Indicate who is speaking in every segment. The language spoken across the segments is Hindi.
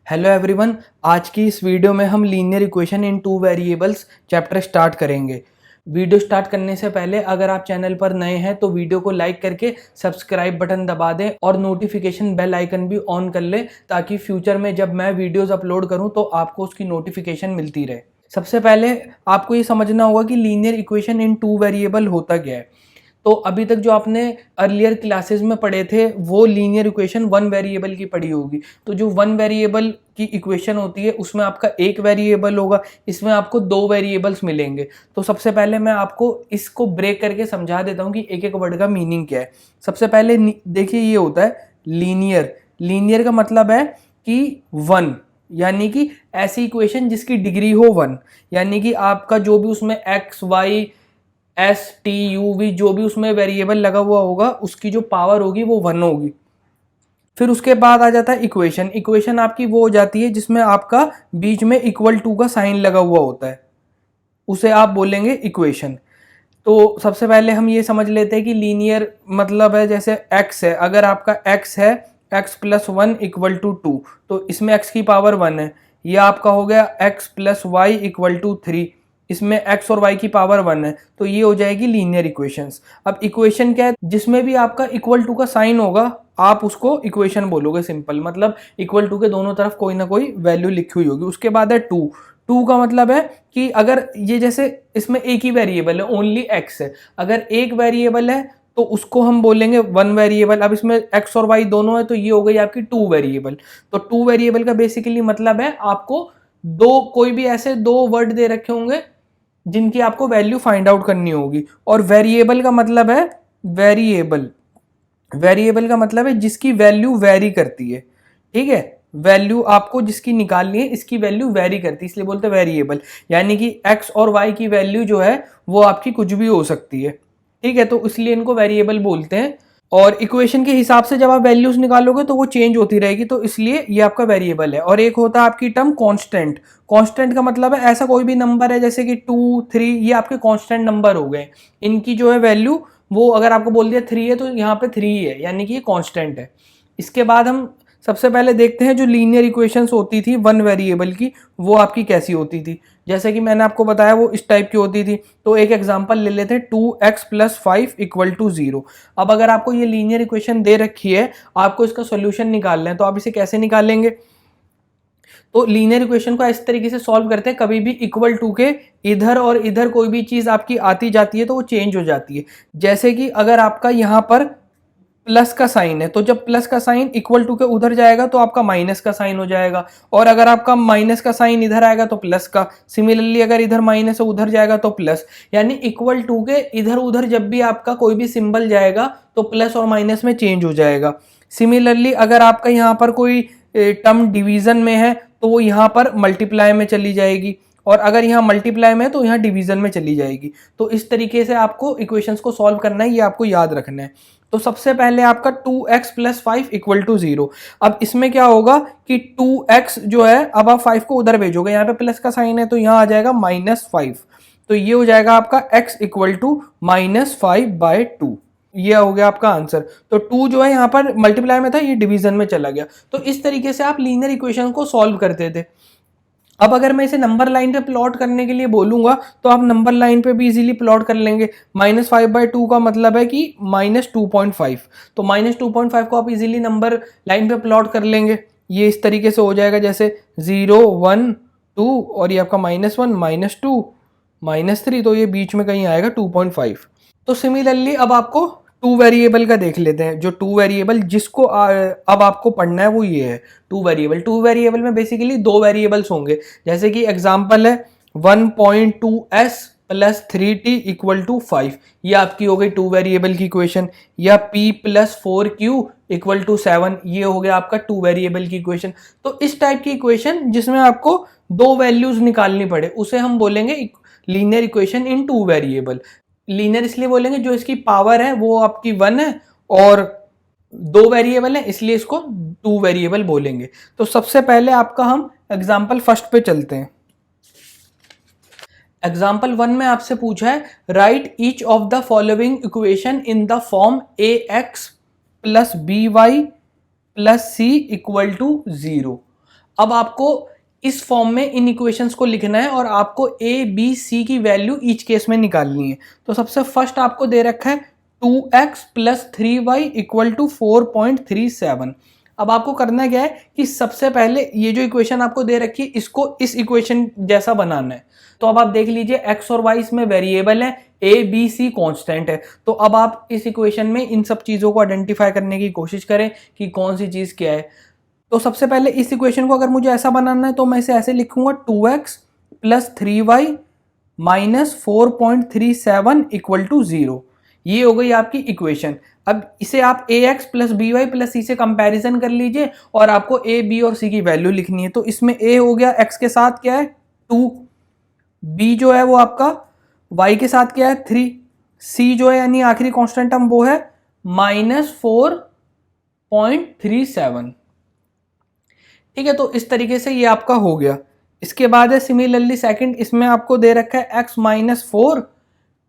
Speaker 1: हेलो एवरीवन, आज की इस वीडियो में हम लीनियर इक्वेशन इन टू वेरिएबल्स चैप्टर स्टार्ट करेंगे। वीडियो स्टार्ट करने से पहले अगर आप चैनल पर नए हैं तो वीडियो को लाइक करके सब्सक्राइब बटन दबा दें और नोटिफिकेशन बेल आइकन भी ऑन कर लें ताकि फ्यूचर में जब मैं वीडियोस अपलोड करूं तो आपको उसकी नोटिफिकेशन मिलती रहे। सबसे पहले आपको ये समझना होगा कि लीनियर इक्वेशन इन टू वेरिएबल होता क्या है। तो अभी तक जो आपने अर्लियर क्लासेस में पढ़े थे वो लीनियर इक्वेशन वन वेरिएबल की पढ़ी होगी। तो जो वन वेरिएबल की इक्वेशन होती है उसमें आपका एक वेरिएबल होगा, इसमें आपको दो वेरिएबल्स मिलेंगे। तो सबसे पहले मैं आपको इसको ब्रेक करके समझा देता हूँ कि एक एक वर्ड का मीनिंग क्या है। सबसे पहले देखिए, ये होता है लीनियर। लीनियर का मतलब है कि वन, यानी कि ऐसी इक्वेशन जिसकी डिग्री हो वन, यानी कि आपका जो भी उसमें x y s t u v जो भी उसमें वेरिएबल लगा हुआ होगा उसकी जो पावर होगी वो वन होगी। फिर उसके बाद आ जाता है इक्वेशन। इक्वेशन आपकी वो हो जाती है जिसमें आपका बीच में इक्वल टू का साइन लगा हुआ होता है, उसे आप बोलेंगे इक्वेशन। तो सबसे पहले हम ये समझ लेते हैं कि लीनियर मतलब है जैसे x है, अगर आपका x है x plus one equal to two, तो इसमें x की पावर वन है। यह आपका हो गया x plus y equal to three, इसमें x और y की पावर वन है। तो ये हो जाएगी लीनियर इक्वेशंस। अब इक्वेशन क्या है, जिसमें भी आपका इक्वल टू का साइन होगा आप उसको इक्वेशन बोलोगे। सिंपल मतलब इक्वल टू के दोनों तरफ कोई ना कोई वैल्यू लिखी हुई होगी। उसके बाद है टू। टू का मतलब है कि अगर ये जैसे इसमें एक ही वेरिएबल है, ओनली एक्स है, अगर एक वेरिएबल है तो उसको हम बोलेंगे वन वेरिएबल। अब इसमें एक्स और वाई दोनों है तो ये हो गई आपकी टू वेरिएबल। तो टू वेरिएबल का बेसिकली मतलब है आपको दो, कोई भी ऐसे दो वर्ड दे रखे होंगे जिनकी आपको वैल्यू फाइंड आउट करनी होगी। और वेरिएबल का मतलब है वेरिएबल। वेरिएबल का मतलब है जिसकी वैल्यू वेरी करती है। ठीक है, वैल्यू आपको जिसकी निकालनी है इसकी वैल्यू वेरी करती है, इसलिए बोलते हैं वेरिएबल। यानी कि x और y की वैल्यू जो है वो आपकी कुछ भी हो सकती है। ठीक है, तो इसलिए इनको वेरिएबल बोलते हैं। और इक्वेशन के हिसाब से जब आप वैल्यूज निकालोगे तो वो चेंज होती रहेगी, तो इसलिए ये आपका वेरिएबल है। और एक होता है आपकी टर्म कांस्टेंट। कांस्टेंट का मतलब है ऐसा कोई भी नंबर है जैसे कि टू थ्री, ये आपके कांस्टेंट नंबर हो गए। इनकी जो है वैल्यू वो अगर आपको बोल दिया थ्री है तो यहाँ पे थ्री है, यानी कि ये कांस्टेंट है। इसके बाद हम सबसे पहले देखते हैं जो लीनियर इक्वेशंस होती थी वन वेरिएबल की वो आपकी कैसी होती थी। जैसे कि मैंने आपको बताया वो इस टाइप की होती थी। तो एक एग्जांपल ले लेते हैं, 2x plus five equal to zero. अब अगर आपको ये लीनियर इक्वेशन दे रखी है, आपको इसका सोल्यूशन निकालना है, तो आप इसे कैसे निकालेंगे। तो लीनियर इक्वेशन को इस तरीके से सॉल्व करते हैं, कभी भी इक्वल टू के इधर और इधर कोई भी चीज आपकी आती जाती है तो वो चेंज हो जाती है। जैसे कि अगर आपका यहाँ पर प्लस का साइन है तो जब प्लस का साइन इक्वल टू के उधर जाएगा तो आपका माइनस का साइन हो जाएगा, और अगर आपका माइनस का साइन इधर आएगा तो प्लस का। सिमिलरली अगर इधर माइनस है उधर जाएगा तो प्लस। यानी इक्वल टू के इधर उधर जब भी आपका कोई भी सिंबल जाएगा तो प्लस और माइनस में चेंज हो जाएगा। सिमिलरली अगर आपका यहाँ पर कोई टर्म डिवीजन में है तो वो यहाँ पर मल्टीप्लाई में चली जाएगी, और अगर यहाँ मल्टीप्लाई में है तो यहाँ डिवीजन में चली जाएगी। तो इस तरीके से आपको इक्वेशंस को सॉल्व करना है, ये आपको याद रखना है। तो सबसे पहले आपका 2x plus five equal to zero. अब इसमें क्या होगा कि 2x जो है, अब आप 5 को उधर भेजोगे, यहाँ पे प्लस का साइन है तो यहाँ आ जाएगा माइनस फाइव। तो ये हो जाएगा आपका x equal to minus five by two. ये हो गया आपका आंसर। तो 2 जो है यहाँ पर मल्टीप्लाई में था, ये डिवीजन में चला गया। तो इस तरीके से आप लीनियर इक्वेशन को सॉल्व करते थे। अब अगर मैं इसे नंबर लाइन पे प्लॉट करने के लिए बोलूंगा तो आप नंबर लाइन पे भी इजीली प्लॉट कर लेंगे। माइनस फाइव बाई टू का मतलब है कि माइनस 2.5, तो माइनस 2.5 को आप इजीली नंबर लाइन पे प्लॉट कर लेंगे। ये इस तरीके से हो जाएगा जैसे 0 1 2 और ये आपका minus one minus two minus three, तो ये बीच में कहीं आएगा 2.5। तो सिमिलरली अब आपको टू वेरिएबल का देख लेते हैं। जो टू वेरिएबल जिसको अब आपको पढ़ना है वो ये है टू वेरिएबल। टू वेरिएबल में बेसिकली दो वेरिएबल्स होंगे। जैसे कि एग्जांपल है 1.2s plus 3t equal to 5, ये आपकी हो गई टू वेरिएबल की इक्वेशन। या p plus 4q equal to 7, ये हो गया आपका टू वेरिएबल की इक्वेशन। तो इस टाइप की इक्वेशन जिसमें आपको दो वैल्यूज निकालनी पड़े उसे हम बोलेंगे लीनियर इक्वेशन इन टू वेरिएबल। लीनियर इसलिए बोलेंगे जो इसकी पावर है वो आपकी वन है और दो वेरिएबल है, इसलिए इसको टू वेरिएबल बोलेंगे। तो सबसे पहले आपका हम एग्जांपल फर्स्ट पे चलते हैं। एग्जाम्पल वन में आपसे पूछा है right each of the following equation in the form ax plus by plus c equal to zero. अब आपको इस फॉर्म में इन इक्वेशंस को लिखना है और आपको ए बी सी की वैल्यू ईच केस में निकालनी है। तो सबसे फर्स्ट आपको दे रखा है 2x plus 3y equal to 4.37। अब आपको करना क्या है कि सबसे पहले ये जो इक्वेशन आपको दे रखी है इसको इस इक्वेशन जैसा बनाना है। तो अब आप देख लीजिए x और y इसमें वेरिएबल है, a b c कांस्टेंट है। तो अब आप इस इक्वेशन में इन सब चीज़ों को आइडेंटिफाई करने की कोशिश करें कि कौन सी चीज़ क्या है। तो सबसे पहले इस इक्वेशन को अगर मुझे ऐसा बनाना है तो मैं इसे ऐसे लिखूंगा 2x plus 3y minus 4.37 equal to 0। ये हो गई आपकी इक्वेशन। अब इसे आप ax plus b y plus c से कंपेरिजन कर लीजिए और आपको a b और c की वैल्यू लिखनी है। तो इसमें a हो गया x के साथ क्या है 2, b जो है वो आपका y के साथ क्या है 3, c जो है यानी आखिरी कांस्टेंट टर्म वो है माइनस 4.37। ठीक है, तो इस तरीके से ये आपका हो गया। इसके बाद है सिमिलरली सेकंड, इसमें आपको दे रखा है x minus 4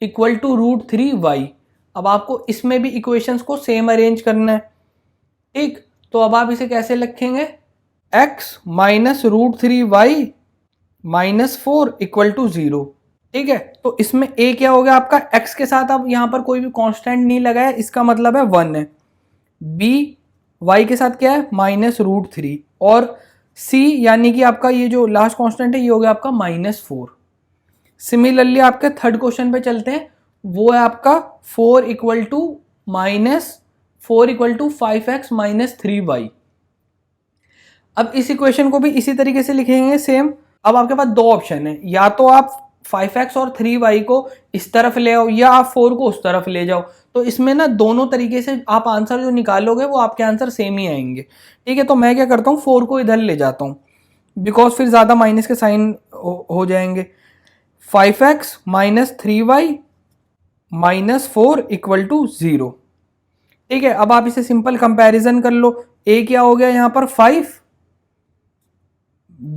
Speaker 1: equal to √3y। अब आपको इसमें भी इक्वेशंस को सेम अरेंज करना है। ठीक, तो अब आप इसे कैसे लिखेंगे x minus √3y minus 4 equal to 0। ठीक है, तो इसमें a क्या हो गया आपका x के साथ, अब यहां पर कोई भी कांस्टेंट नहीं लगा है, इसका मतलब है 1 है। b y के साथ क्या है माइनस √3 और c यानी कि आपका ये जो लास्ट कांस्टेंट है ये हो गया आपका माइनस 4। सिमिलरली आपके थर्ड क्वेश्चन पे चलते हैं, वो है आपका 4 equal to 5x minus 3y। अब इस इक्वेशन को भी इसी तरीके से लिखेंगे सेम। अब आपके पास दो ऑप्शन है, या तो आप 5x और 3y को इस तरफ ले आओ या आप 4 को उस तरफ ले जाओ। तो इसमें ना दोनों तरीके से आप आंसर जो निकालोगे वो आपके आंसर सेम ही आएंगे। ठीक है, तो मैं क्या करता हूँ 4 को इधर ले जाता हूँ, बिकॉज फिर ज़्यादा माइनस के साइन हो जाएंगे। 5x minus 3y minus 4 equal to 0। ठीक है, अब आप इसे सिंपल कंपैरिजन कर लो। a क्या हो गया यहाँ पर 5,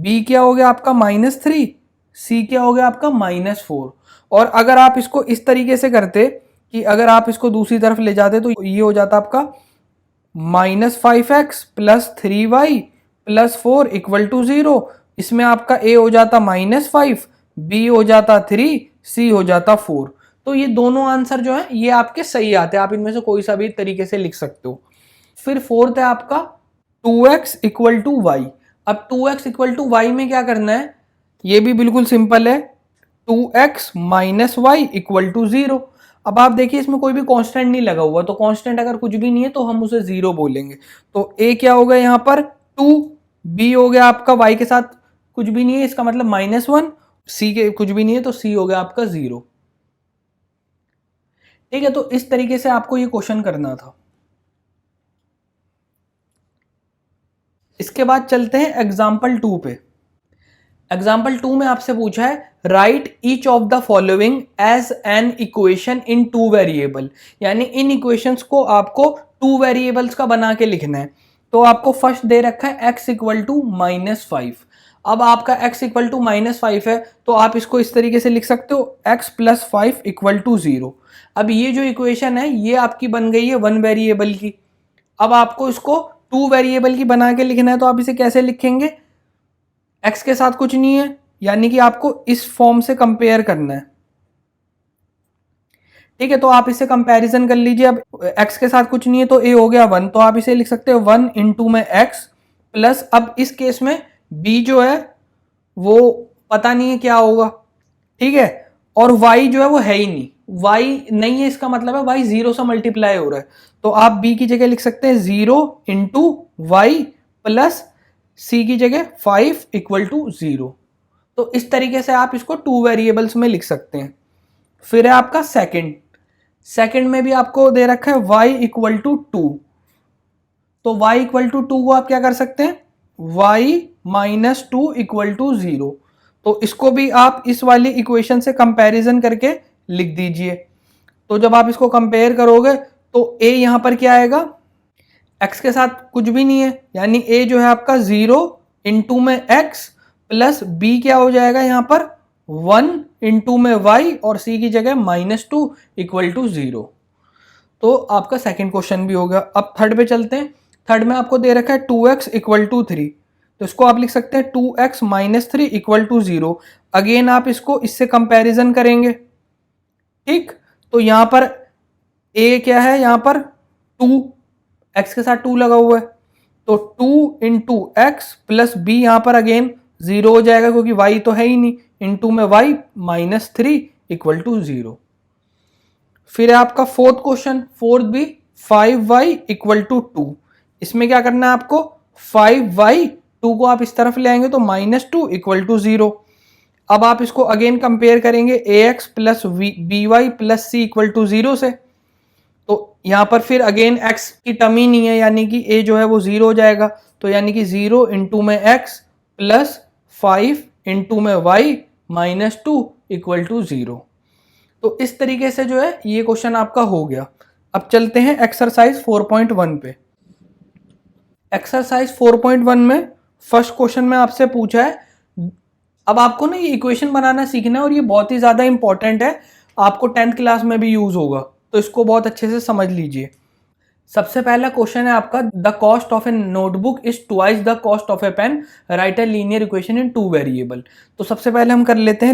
Speaker 1: b क्या हो गया आपका माइनस 3, c क्या हो गया आपका माइनस 4। और अगर आप इसको इस तरीके से करते कि अगर आप इसको दूसरी तरफ ले जाते तो ये हो जाता आपका minus 5x plus 3y plus 4 equal to 0। इसमें आपका a हो जाता माइनस 5, b हो जाता 3, c हो जाता 4। तो ये दोनों आंसर जो है ये आपके सही आते हैं, आप इनमें से कोई सा भी तरीके से लिख सकते हो। फिर फोर्थ है आपका 2x इक्वल टू वाई। अब 2x इक्वल टू वाई में क्या करना है, ये भी बिल्कुल सिंपल है, 2x minus Y equal to 0। अब आप देखिए इसमें कोई भी कांस्टेंट नहीं लगा हुआ, तो कांस्टेंट अगर कुछ भी नहीं है तो हम उसे 0 बोलेंगे। तो a क्या हो गया यहाँ पर 2, b हो गया आपका y के साथ कुछ भी नहीं है, इसका मतलब -1, c के कुछ भी नहीं है तो c हो गया आपका 0। ठीक है, तो इस तरीके से आपको ये क्वेश्चन करना था। इसके बाद चलते हैं एग्जाम्पल 2 पे। एग्जाम्पल 2 में आपसे पूछा है right each of the following as an equation in 2 variable, यानी इन इक्वेशंस को आपको 2 वेरिएबल्स का बना के लिखना है। तो आपको फर्स्ट दे रखा है x इक्वल टू -5। अब आपका x इक्वल टू -5 है तो आप इसको इस तरीके से लिख सकते हो x प्लस 5 इक्वल टू 0। अब ये जो इक्वेशन है ये आपकी बन गई है 1 वेरिएबल की। अब आपको इसको 2 वेरिएबल की बना के लिखना है, तो आप इसे कैसे लिखेंगे, x के साथ कुछ नहीं है यानी कि आपको इस फॉर्म से कंपेयर करना है। ठीक है, तो आप इसे कंपैरिजन कर लीजिए। अब x के साथ कुछ नहीं है तो a हो गया 1, तो आप इसे लिख सकते हो 1 इंटू में x प्लस, अब इस केस में b जो है वो पता नहीं है क्या होगा। ठीक है, और y जो है वो है ही नहीं, y नहीं है, इसका मतलब है y 0 से मल्टीप्लाई हो रहा है। तो आप b की जगह लिख सकते हैं 0 इंटू वाई प्लस c की जगह 5 इक्वल टू 0। तो इस तरीके से आप इसको 2 वेरिएबल्स में लिख सकते हैं। फिर है आपका सेकंड में भी आपको दे रखा है y इक्वल टू 2। तो y इक्वल टू 2 को आप क्या कर सकते हैं, y माइनस 2 इक्वल टू 0। तो इसको भी आप इस वाली इक्वेशन से कंपैरिजन करके लिख दीजिए। तो जब आप इसको कंपेयर करोगे तो a यहां पर क्या आएगा, x के साथ कुछ भी नहीं है यानी a जो है आपका 0 इंटू में x प्लस b क्या हो जाएगा यहाँ पर 1 इंटू में y और c की जगह -2 इक्वल टू 0। तो आपका सेकंड क्वेश्चन भी हो गया। अब थर्ड पे चलते हैं। थर्ड में आपको दे रखा है 2x इक्वल टू 3। तो इसको आप लिख सकते हैं 2x minus 3 equal to 0। Again आप इसको इससे कंपैरिजन करेंगे, ठीक। तो यहां पर a क्या है, यहां पर 2, x के साथ 2 लगा हुआ है, तो 2 इंटू एक्स प्लस बी, यहां पर अगेन 0 हो जाएगा क्योंकि y तो है ही नहीं, इंटू में y माइनस 3 इक्वल टू 0। फिर है आपका फोर्थ क्वेश्चन, फोर्थ भी 5y इक्वल टू 2। इसमें क्या करना है आपको, 5y 2 को आप इस तरफ ले आएंगे तो माइनस 2 इक्वल टू 0। अब आप इसको अगेन कंपेयर करेंगे ax plus by plus c equal to 0 से, तो यहां पर फिर अगेन x की टर्म ही नहीं है, यानी कि a जो है वो 0 हो जाएगा, तो यानी कि 0 इंटू में x प्लस 5 इंटू में y माइनस 2 इक्वल टू 0। तो इस तरीके से जो है ये क्वेश्चन आपका हो गया। अब चलते हैं एक्सरसाइज 4.1 पे। एक्सरसाइज 4.1 में फर्स्ट क्वेश्चन में आपसे पूछा है, अब आपको ना ये इक्वेशन बनाना सीखना है और ये बहुत ही ज्यादा इंपॉर्टेंट है, आपको 10th क्लास में भी यूज होगा, तो इसको बहुत अच्छे से समझ लीजिए। सबसे पहला क्वेश्चन है आपका, the cost of a notebook is twice the cost of a pen, write a linear equation in 2 variable. तो सबसे पहले हम कर लेते हैं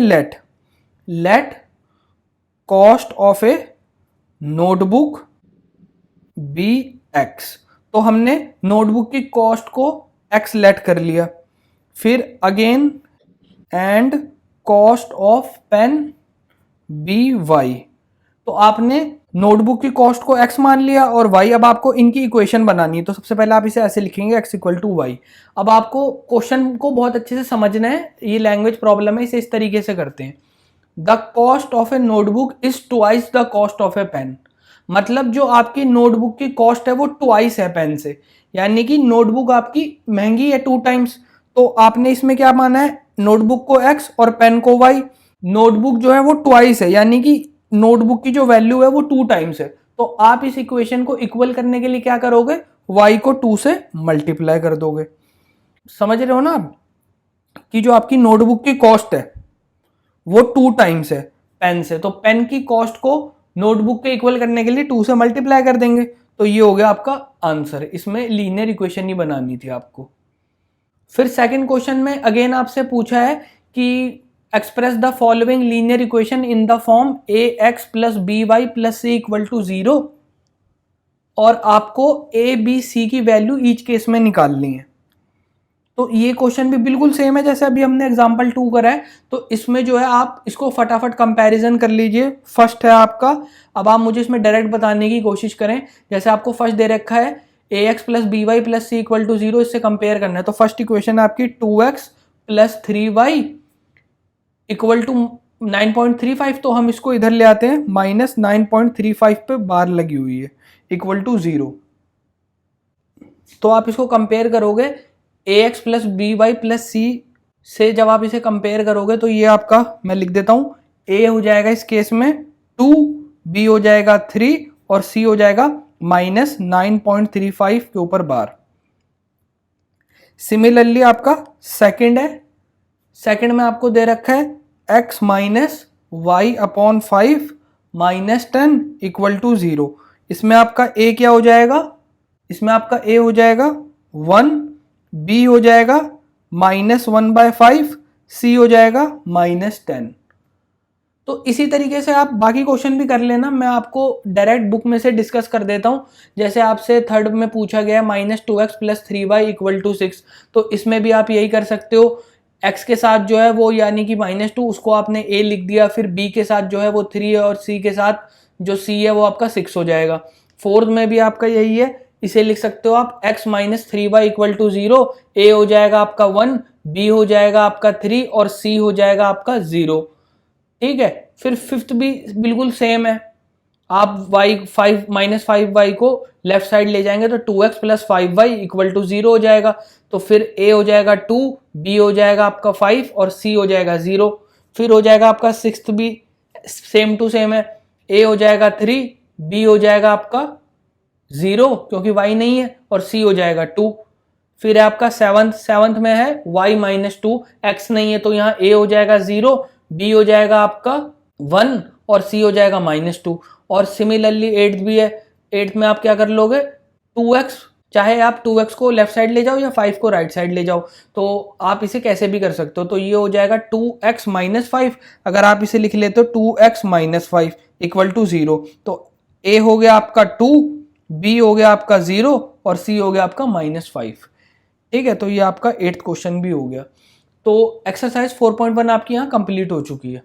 Speaker 1: let cost of a notebook be x. तो हमने नोटबुक की कॉस्ट को एक्स लेट कर लिया, फिर again and cost of pen be y. तो आपने नोटबुक की कॉस्ट को x मान लिया और y, अब आपको इनकी इक्वेशन बनानी है, तो सबसे पहले आप इसे ऐसे लिखेंगे x इक्वल टू वाई। अब आपको क्वेश्चन को बहुत अच्छे से समझना है, ये लैंग्वेज प्रॉब्लम है, इसे इस तरीके से करते हैं, the cost of a notebook is twice the cost of a pen. मतलब जो आपकी नोटबुक की कॉस्ट है वो ट्वाइस है पेन से, यानी कि नोटबुक आपकी महंगी है 2 टाइम्स। तो आपने इसमें क्या माना है, नोटबुक को x और पेन को y। नोटबुक जो है वो ट्वाइस है, यानी कि नोटबुक की जो वैल्यू है वो 2 टाइम्स है, तो आप इस इक्वेशन को इक्वल करने के लिए क्या करोगे, y को 2 से मल्टीप्लाई कर दोगे। समझ रहे हो ना आप कि जो आपकी नोटबुक की कॉस्ट है वो 2 टाइम्स है पेन से, तो पेन की कॉस्ट को नोटबुक के इक्वल करने के लिए 2 से मल्टीप्लाई कर देंगे, तो ये हो गया आपका आंसर। इसमें लीनियर इक्वेशन ही बनानी थी आपको। फिर सेकंड क्वेश्चन में अगेन आपसे पूछा है कि express the following linear equation in the form a x plus b y plus c equal to 0, और आपको ए बी सी की वैल्यू ईच केस में निकालनी है। तो ये क्वेश्चन भी बिल्कुल सेम है जैसे अभी हमने एग्जांपल 2 करा है, तो इसमें जो है आप इसको फटाफट कंपैरिजन कर लीजिए। फर्स्ट है आपका, अब आप मुझे इसमें डायरेक्ट बताने की कोशिश करें, जैसे आपको फर्स्ट दे रखा है a x plus b y plus c equal to 0, इससे कंपेयर करना है। तो फर्स्ट इक्वेशन है आपकी 2x plus 3y equal to 9.35, तो हम इसको इधर ले आते हैं, माइनस 9.35 पे बार लगी हुई है इक्वल टू 0। तो आप इसको कंपेयर करोगे a x plus b y plus c से, जब आप इसे कंपेयर करोगे तो ये आपका, मैं लिख देता हूं, ए हो जाएगा इस केस में 2, बी हो जाएगा 3 और सी हो जाएगा माइनस 9.35 के ऊपर बार। सिमिलरली आपका सेकंड है, सेकंड में आपको दे रखा है x minus y upon 5 minus 10 equal to 0। इसमें आपका a क्या हो जाएगा, इसमें आपका a हो जाएगा 1, b हो जाएगा माइनस 1/5, c हो जाएगा माइनस 10। तो इसी तरीके से आप बाकी क्वेश्चन भी कर लेना, मैं आपको डायरेक्ट बुक में से डिस्कस कर देता हूं। जैसे आपसे थर्ड में पूछा गया minus 2x plus 3y equal to 6, तो इसमें भी आप यही कर सकते हो, x के साथ जो है वो यानी कि -2, उसको आपने a लिख दिया, फिर b के साथ जो है वो 3 है और c के साथ जो c है वो आपका 6 हो जाएगा। फोर्थ में भी आपका यही है, इसे लिख सकते हो आप x minus 3y equal to 0, a हो जाएगा आपका 1, b हो जाएगा आपका 3 और c हो जाएगा आपका 0। ठीक है, फिर फिफ्थ भी बिल्कुल सेम है, आप y माइनस 5y को लेफ्ट साइड ले जाएंगे तो 2x plus 5y equal to 0 हो जाएगा, तो फिर a हो जाएगा 2, b हो जाएगा आपका 5 और c हो जाएगा 0। फिर हो जाएगा आपका सिक्स्थ भी सेम टू सेम है, a हो जाएगा 3, b हो जाएगा आपका 0 क्योंकि y नहीं है और c हो जाएगा 2। फिर है आपका सेवंथ में है y माइनस 2, x नहीं है तो यहाँ a हो जाएगा 0, b हो जाएगा आपका 1 और c हो जाएगा -2। और सिमिलरली एट्थ भी है, एट्थ में आप क्या कर लोगे 2x, चाहे आप 2x को लेफ्ट साइड ले जाओ या 5 को राइट साइड ले जाओ, तो आप इसे कैसे भी कर सकते हो। तो ये हो जाएगा 2x माइनस 5, अगर आप इसे लिख लेते हो 2x माइनस 5 इक्वल टू 0। तो a हो गया आपका 2, b हो गया आपका 0 और c हो गया आपका -5। ठीक है, तो ये आपका 8th क्वेश्चन भी हो गया। तो एक्सरसाइज 4.1 आपकी यहाँ कंप्लीट हो चुकी है।